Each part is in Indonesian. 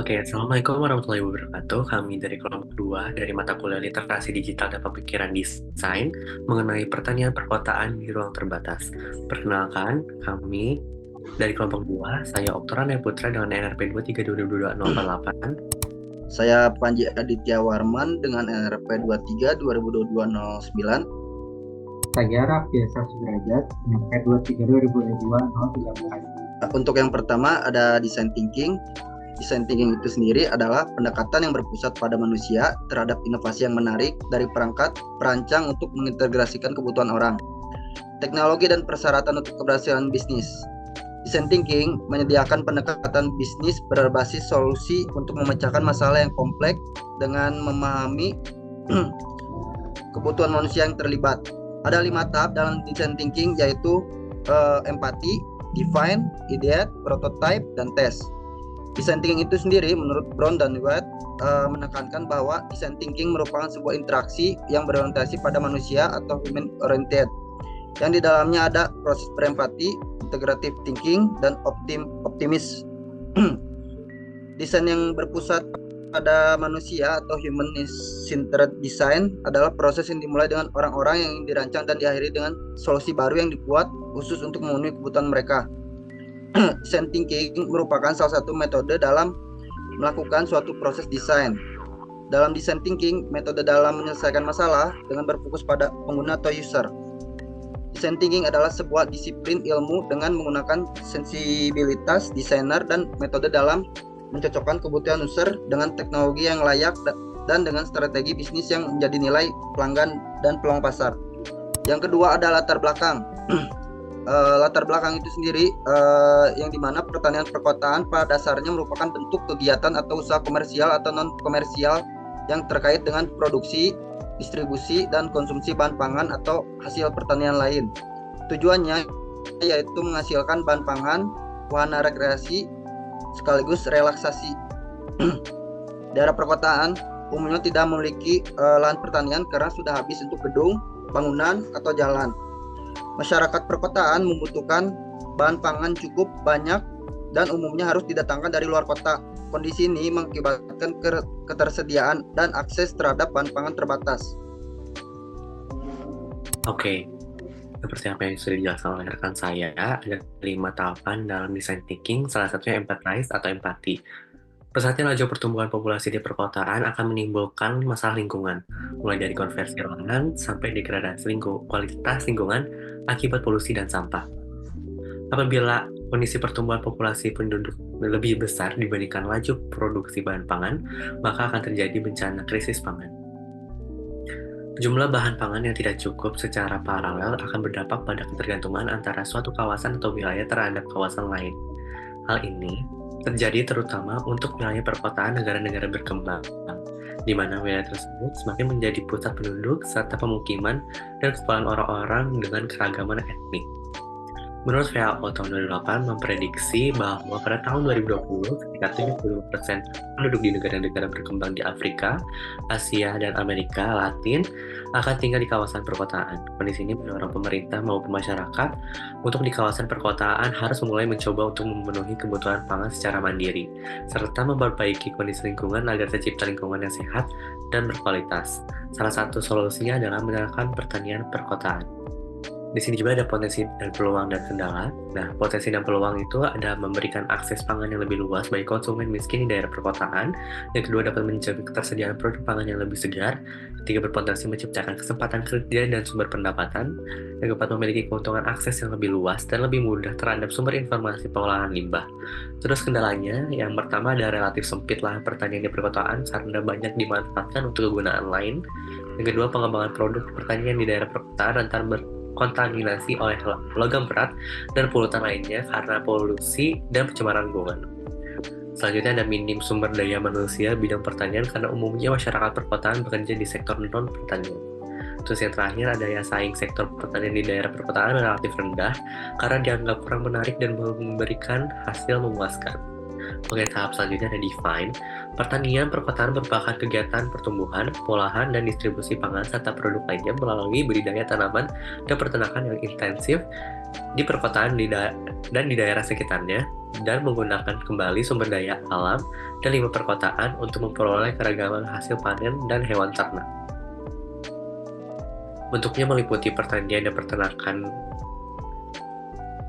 Oke, Assalamualaikum warahmatullahi wabarakatuh. Kami dari kelompok 2 dari mata kuliah Literasi Digital dan Pemikiran Desain mengenai pertanian perkotaan di ruang terbatas. Perkenalkan, kami dari kelompok 2, saya Oktoran Putra dengan NRP 23222088. Saya Panji Aditya Warman dengan NRP 23 2022-09. Saya Raffiasa Sudrajat dengan P23 2022-013. Untuk yang pertama ada design thinking. Design thinking itu sendiri adalah pendekatan yang berpusat pada manusia terhadap inovasi yang menarik dari perangkat perancang untuk mengintegrasikan kebutuhan orang, teknologi dan persyaratan untuk keberhasilan bisnis. Design thinking menyediakan pendekatan bisnis berbasis solusi untuk memecahkan masalah yang kompleks dengan memahami kebutuhan manusia yang terlibat. Ada 5 tahap dalam design thinking, yaitu empati, define, ideate, prototype, dan test. Design thinking itu sendiri menurut Brown dan White menekankan bahwa design thinking merupakan sebuah interaksi yang berorientasi pada manusia atau human oriented, yang di dalamnya ada proses berempati, integrative thinking, dan optimis. Desain yang berpusat pada manusia atau human-centered design adalah proses yang dimulai dengan orang-orang yang dirancang dan diakhiri dengan solusi baru yang dibuat khusus untuk memenuhi kebutuhan mereka. Design thinking merupakan salah satu metode dalam melakukan suatu proses desain. Dalam design thinking, metode dalam menyelesaikan masalah dengan berfokus pada pengguna atau user. Design thinking adalah sebuah disiplin ilmu dengan menggunakan sensibilitas desainer dan metode dalam mencocokkan kebutuhan user dengan teknologi yang layak dan dengan strategi bisnis yang menjadi nilai pelanggan dan peluang pasar. Yang kedua ada latar belakang. Latar belakang itu sendiri yang dimana pertanian perkotaan pada dasarnya merupakan bentuk kegiatan atau usaha komersial atau non komersial yang terkait dengan produksi, distribusi, dan konsumsi bahan pangan atau hasil pertanian lain. Tujuannya yaitu menghasilkan bahan pangan, wahana rekreasi, sekaligus relaksasi. Daerah perkotaan umumnya tidak memiliki lahan pertanian karena sudah habis untuk gedung, bangunan, atau jalan. Masyarakat perkotaan membutuhkan bahan pangan cukup banyak dan umumnya harus didatangkan dari luar kota. Kondisi ini mengakibatkan ketersediaan dan akses terhadap bahan pangan terbatas. Oke, seperti apa yang sudah dijelaskan oleh rekan saya, ada 5 tahapan dalam design thinking, salah satunya empathize atau empati. Pesatnya laju pertumbuhan populasi di perkotaan akan menimbulkan masalah lingkungan, mulai dari konversi lahan sampai degradasi kualitas lingkungan akibat polusi dan sampah. Apabila kondisi pertumbuhan populasi penduduk lebih besar dibandingkan laju produksi bahan pangan, maka akan terjadi bencana krisis pangan. Jumlah bahan pangan yang tidak cukup secara paralel akan berdampak pada ketergantungan antara suatu kawasan atau wilayah terhadap kawasan lain. Hal ini terjadi terutama untuk wilayah perkotaan negara-negara berkembang, di mana wilayah tersebut semakin menjadi pusat penduduk serta pemukiman dan kepulauan orang-orang dengan keragaman etnik. Menurut WHO tahun 2008 memprediksi bahwa pada tahun 2020 sekitar 70% penduduk di negara-negara berkembang di Afrika, Asia, dan Amerika Latin akan tinggal di kawasan perkotaan. Kondisi ini mendorong pemerintah maupun masyarakat untuk di kawasan perkotaan harus mulai mencoba untuk memenuhi kebutuhan pangan secara mandiri, serta memperbaiki kondisi lingkungan agar tercipta lingkungan yang sehat dan berkualitas. Salah satu solusinya adalah menerapkan pertanian perkotaan. Di sini juga ada potensi dan peluang dan kendala. Nah, potensi dan peluang itu ada memberikan akses pangan yang lebih luas bagi konsumen miskin di daerah perkotaan. Yang kedua, dapat menjamin ketersediaan produk pangan yang lebih segar. Ketiga, berpotensi menciptakan kesempatan kerja dan sumber pendapatan. Yang keempat, memiliki keuntungan akses yang lebih luas dan lebih mudah terhadap sumber informasi pengolahan limbah. Terus kendalanya, yang pertama ada relatif sempit lahan pertanian di perkotaan karena banyak dimanfaatkan untuk kegunaan lain. Yang kedua, pengembangan produk pertanian di daerah perkotaan rentan kontaminasi oleh logam berat dan polutan lainnya karena polusi dan pencemaran lingkungan. Selanjutnya ada minim sumber daya manusia bidang pertanian karena umumnya masyarakat perkotaan bekerja di sektor non-pertanian. Terus yang terakhir ada daya saing sektor pertanian di daerah perkotaan relatif rendah karena dianggap kurang menarik dan memberikan hasil memuaskan. Oke, tahap selanjutnya ada define. Pertanian perkotaan merupakan kegiatan pertumbuhan, pengolahan, dan distribusi pangan serta produk lainnya melalui budidaya tanaman dan peternakan yang intensif di perkotaan dan di daerah sekitarnya, dan menggunakan kembali sumber daya alam dan limbah perkotaan untuk memperoleh keragaman hasil panen dan hewan ternak. Bentuknya meliputi pertanian dan peternakan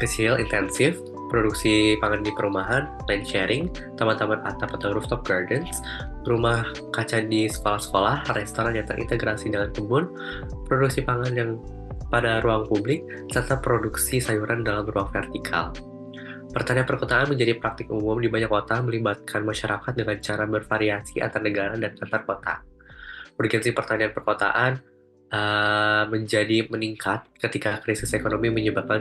kecil intensif, produksi pangan di perumahan, land sharing, taman-taman atap atau rooftop gardens, rumah kaca di sekolah-sekolah, restoran yang terintegrasi dengan kebun, produksi pangan yang pada ruang publik, serta produksi sayuran dalam ruang vertikal. Pertanian perkotaan menjadi praktik umum di banyak kota, melibatkan masyarakat dengan cara bervariasi antar negara dan antar kota. Urgensi pertanian perkotaan menjadi meningkat ketika krisis ekonomi menyebabkan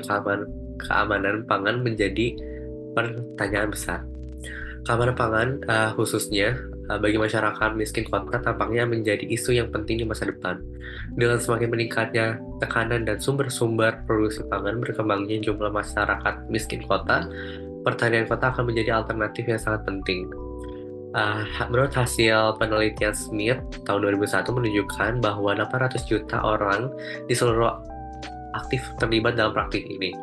keamanan pangan menjadi pertanyaan besar. Keamanan pangan khususnya bagi masyarakat miskin kota tampaknya menjadi isu yang penting di masa depan. Dengan semakin meningkatnya tekanan dan sumber-sumber produksi pangan, berkembangnya jumlah masyarakat miskin kota, pertanian kota akan menjadi alternatif yang sangat penting. Menurut hasil penelitian Smith tahun 2001 menunjukkan bahwa 800 juta orang di seluruh aktif terlibat dalam praktik ini,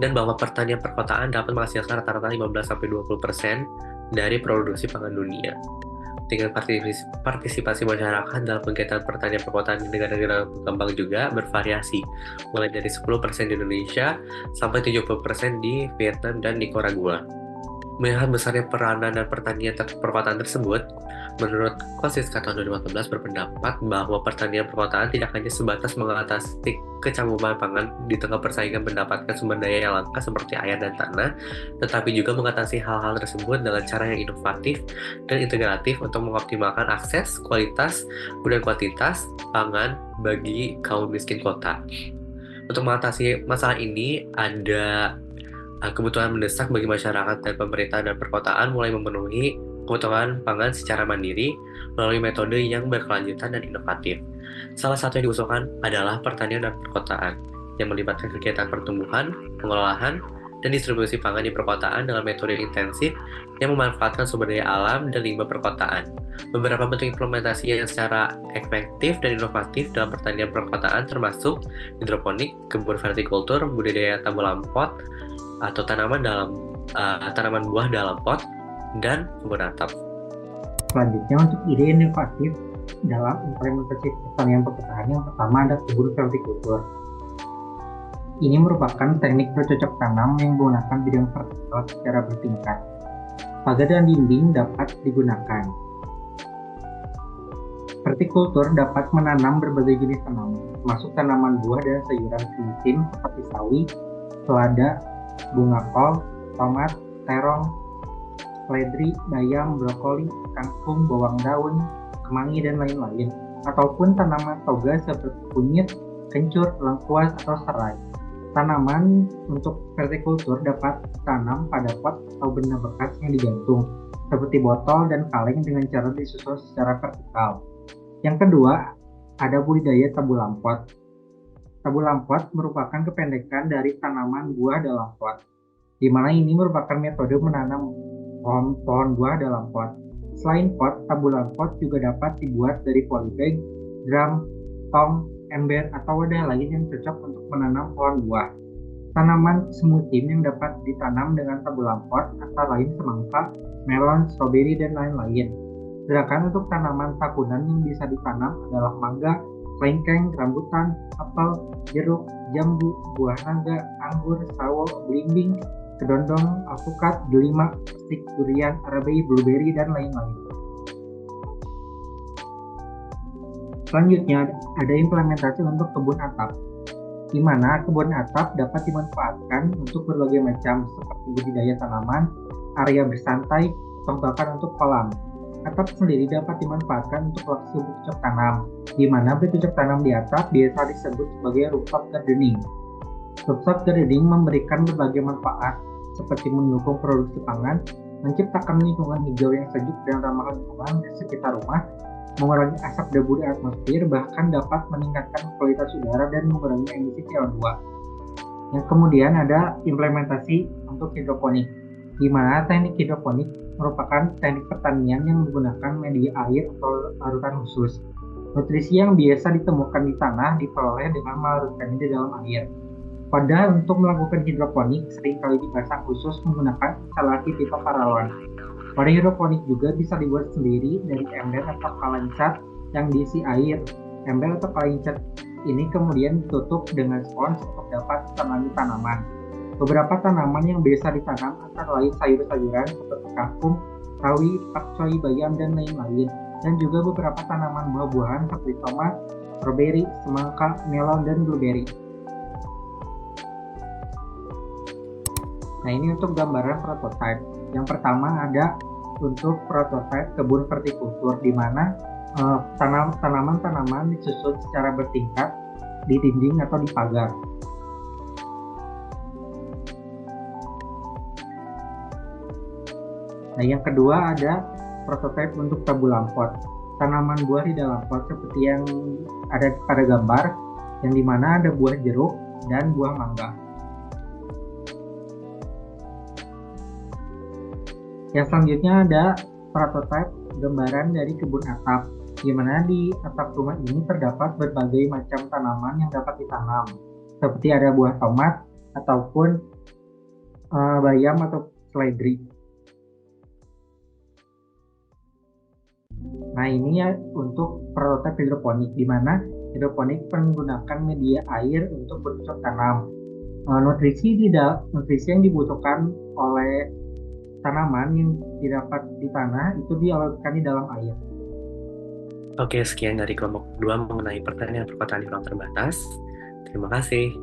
dan bahwa pertanian perkotaan dapat menghasilkan rata-rata 15-20% dari produksi pangan dunia. Tingkat partisipasi masyarakat dalam kegiatan pertanian perkotaan di negara-negara berkembang juga bervariasi, mulai dari 10% di Indonesia sampai 70% di Vietnam dan Nicaragua. Melihat besarnya peranan dan pertanian perkotaan tersebut, menurut Kosiska tahun 2018 berpendapat bahwa pertanian perkotaan tidak hanya sebatas mengatasi kecanggungan pangan di tengah persaingan mendapatkan sumber daya yang langka seperti air dan tanah, tetapi juga mengatasi hal-hal tersebut dengan cara yang inovatif dan integratif untuk mengoptimalkan akses, kualitas, dan kuantitas pangan bagi kaum miskin kota. Untuk mengatasi masalah ini, ada kebutuhan mendesak bagi masyarakat dan pemerintah dan perkotaan mulai memenuhi kebutuhan pangan secara mandiri melalui metode yang berkelanjutan dan inovatif. Salah satu yang diusulkan adalah pertanian dan perkotaan, yang melibatkan kegiatan pertumbuhan, pengolahan, dan distribusi pangan di perkotaan dalam metode intensif yang memanfaatkan sumber daya alam dan limbah perkotaan. Beberapa bentuk implementasi yang secara efektif dan inovatif dalam pertanian perkotaan termasuk hidroponik, kebun vertikultur, budidaya tabu lampot, atau tanaman buah dalam pot, dan kebun atap. Selanjutnya, untuk ide inovatif dalam implementasi pertanian perkotaan, yang pertama ada kebun vertikultur. Ini merupakan teknik bercocok tanam yang menggunakan bidang vertikal secara bertingkat. Pagar dan dinding dapat digunakan. Vertikultur dapat menanam berbagai jenis tanaman, termasuk tanaman buah dan sayuran semusim seperti sawi, selada, bunga kol, tomat, terong, seledri, bayam, brokoli, kangkung, bawang daun, kemangi, dan lain-lain, ataupun tanaman toga seperti kunyit, kencur, lengkuas, atau serai. Tanaman untuk vertikultur dapat ditanam pada pot atau benda bekas yang digantung, seperti botol dan kaleng dengan cara disusun secara vertikal. Yang kedua, ada budidaya tabu lampot. Tabu lampot merupakan kependekan dari tanaman buah dalam pot, di mana ini merupakan metode menanam pohon buah dalam pot. Selain pot, tabu lampot juga dapat dibuat dari polybag, drum, tong, ember, atau wadah lain yang cocok untuk menanam pohon buah. Tanaman semusim yang dapat ditanam dengan tabu lampot antara lain semangka, melon, stroberi, dan lain-lain. Sedangkan untuk tanaman tahunan yang bisa ditanam adalah mangga, lengkeng, rambutan, apel, jeruk, jambu, buah naga, anggur, sawo, belimbing, kedondong, alpukat, delima, stik, durian, arabai, blueberry, dan lain-lain. Selanjutnya ada implementasi untuk kebun atap, di mana kebun atap dapat dimanfaatkan untuk berbagai macam seperti budidaya tanaman, area bersantai, atau bahkan untuk kolam. Atap sendiri dapat dimanfaatkan untuk lokasi bercocok tanam, di mana bercocok tanam di atap biasa disebut sebagai rooftop gardening. Rooftop gardening memberikan berbagai manfaat seperti mendukung produksi pangan, menciptakan lingkungan hijau yang sejuk dan ramah lingkungan di sekitar rumah, mengurangi asap debu di atmosfer, bahkan dapat meningkatkan kualitas udara dan mengurangi emisi CO2. Yang kemudian ada implementasi untuk hidroponik, di mana teknik hidroponik merupakan teknik pertanian yang menggunakan media air atau larutan khusus. Nutrisi yang biasa ditemukan di tanah diperoleh dengan melarutkannya di dalam air. Padahal untuk melakukan hidroponik seringkali dipasang khusus menggunakan instalasi pipa paralon. Pada hidroponik juga bisa dibuat sendiri dari ember atau kaleng cat yang diisi air. Ember atau kaleng cat ini kemudian ditutup dengan spons untuk dapat ditanami tanaman. Beberapa tanaman yang biasa ditanam antara lain sayur-sayuran seperti kangkung, sawi, pakcoy, bayam, dan lain-lain. Dan juga beberapa tanaman buah-buahan seperti tomat, strawberry, semangka, melon, dan blueberry. Nah, ini untuk gambaran prototipe. Yang pertama ada untuk prototipe kebun vertikultur, di mana tanaman-tanaman disusun secara bertingkat di dinding atau di pagar. Nah, yang kedua ada prototipe untuk tabula pot. Tanaman buah di dalam pot seperti yang ada pada gambar, yang dimana ada buah jeruk dan buah mangga. Yang selanjutnya ada prototipe gambaran dari kebun atap, di mana di atap rumah ini terdapat berbagai macam tanaman yang dapat ditanam, seperti ada buah tomat ataupun bayam atau seledri. Nah, ini ya untuk prototipe hidroponik, di mana hidroponik menggunakan media air untuk bercocok tanam. Nutrisi yang dibutuhkan oleh tanaman yang didapat di tanah itu dialirkan di dalam air. Oke, sekian dari kelompok 2 mengenai pertanian perkotaan di ruang terbatas. Terima kasih.